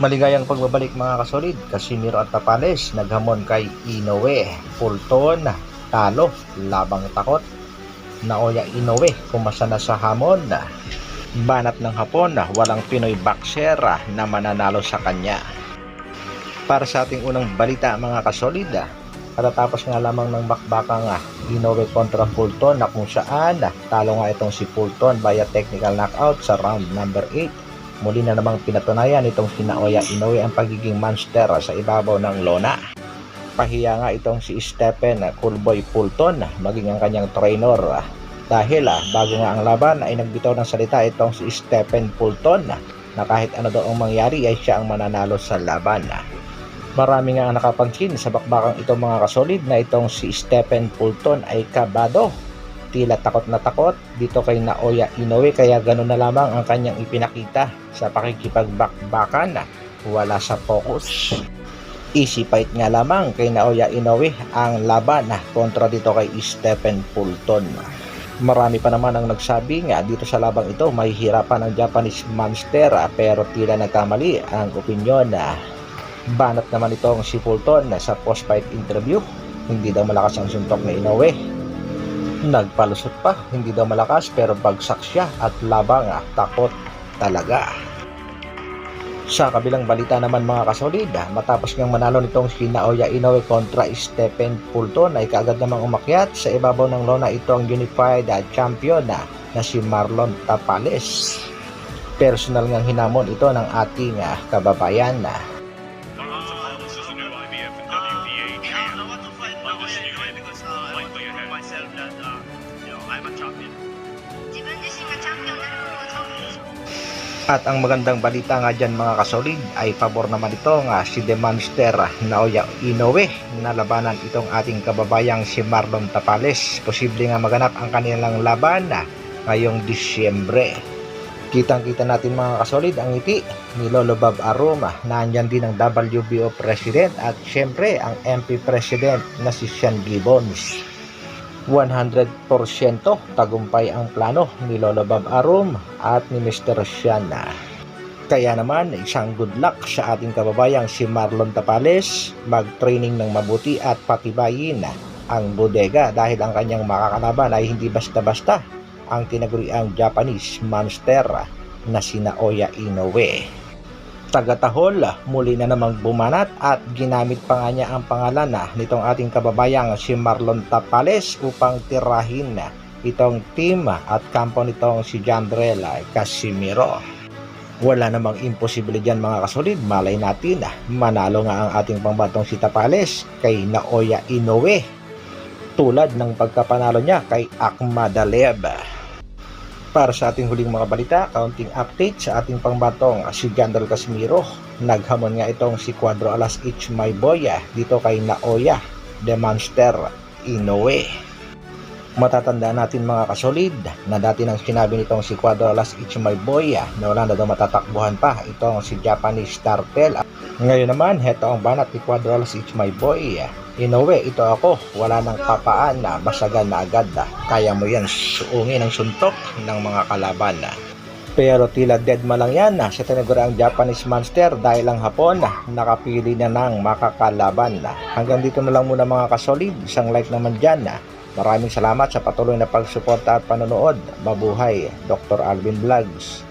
Maligayang pagbabalik mga kasolid, Casimiro at Tapales naghamon kay Inoue, Fulton, talo, labang takot. Naoya Inoue pumasa na sa hamon. Banat ng hapon, walang Pinoy boxer na mananalo sa kanya. Para sa ating unang balita mga kasolid, katatapos nga lamang ng bakbakang Inoue kontra Fulton na kung saan talo nga itong si Fulton via technical knockout sa round number 8. Muli na namang pinatunayan itong si Naoya Inoue ang pagiging monster sa ibabaw ng lona. Pahiya nga itong si Stephen Coolboy Fulton maging ang kanyang trainer dahil bago nga ang laban ay nagbitaw ng salita itong si Stephen Fulton na kahit ano daw ang mangyari ay siya ang mananalo sa laban. Marami nga ang nakapansin sa bakbakang ito mga kasolid na itong si Stephen Fulton ay kabado. Tila takot na takot dito kay Naoya Inoue kaya ganoon na lamang ang kanyang ipinakita sa pakikipagbakbakan, wala sa focus. Easy fight nga lamang kay Naoya Inoue ang laban kontra dito kay Stephen Fulton. Marami pa naman ang nagsabi nga dito sa labang ito mahihirapan ang Japanese monster pero tila nagkamali ang opinyon. Banat naman itong si Fulton sa post-fight interview, hindi daw malakas ang suntok ni Inoue. Nagpalusot pa, hindi daw malakas pero bagsak siya at labang takot talaga. Sa kabilang balita naman mga kasolid, matapos ngang manalo nitong si Naoya Inoue kontra Stephen Fulton ay kaagad namang umakyat sa ibabaw ng lona itong unified champion na si Marlon Tapales. Personal ngang hinamon ito ng ating kababayan. At ang magandang balita nga dyan mga kasolid ay pabor naman ito nga si The Monster Naoya Inoue na labanan itong ating kababayang si Marlon Tapales. Posible nga maganap ang kanilang laban ngayong Disyembre. Kitang-kita natin mga kasolid ang ngiti ni Lolo Bob Arum na andyan din ang WBO President at syempre ang MP President na si Sean Gibbons. 100% tagumpay ang plano ni Lolo Bob Arum at ni Mr. Sean. Kaya naman isang good luck sa ating kababayang si Marlon Tapales, mag-training ng mabuti at patibayin ang bodega dahil ang kanyang makakalaban ay hindi basta-basta ang tinaguriang Japanese monster na si Naoya Inoue. Tagatahol, muli na namang bumanat at ginamit pa nga niya ang pangalan nitong ating kababayang si Marlon Tapales upang tirahin itong team at kampo nitong si Jandrel Casimiro. Wala namang imposible dyan mga kasolid, malay natin manalo nga ang ating pambatong si Tapales kay Naoya Inoue tulad ng pagkapanalo niya kay Akhmadaliev. Para sa ating huling mga balita, kaunting update sa ating pangbatong si Jandrel Casimiro. Naghamon nga itong si Cuadro Alas It's My Boy dito kay Naoya The Monster Inoue. Matatandaan natin mga kasolid na dati nang sinabi nitong si Cuadro Alas It's My Boy na wala na daw matatakbuhan pa itong si Japanese Startel. Ngayon naman, heto ang banat ni Cuadro Alas It's My Boy. Inoue, ito ako, wala nang papaan na basagan na agad kaya mo yan suungin ang suntok ng mga kalaban. Pero tila dead ma lang yan sa tinaguriang Japanese monster dahil ang hapon nakapili na ng makakalaban. Hanggang dito na lang muna mga kasolid, isang like naman dyan. Maraming salamat sa patuloy na pagsuporta at panonood. Mabuhay, Dr. Alvin Vlogs.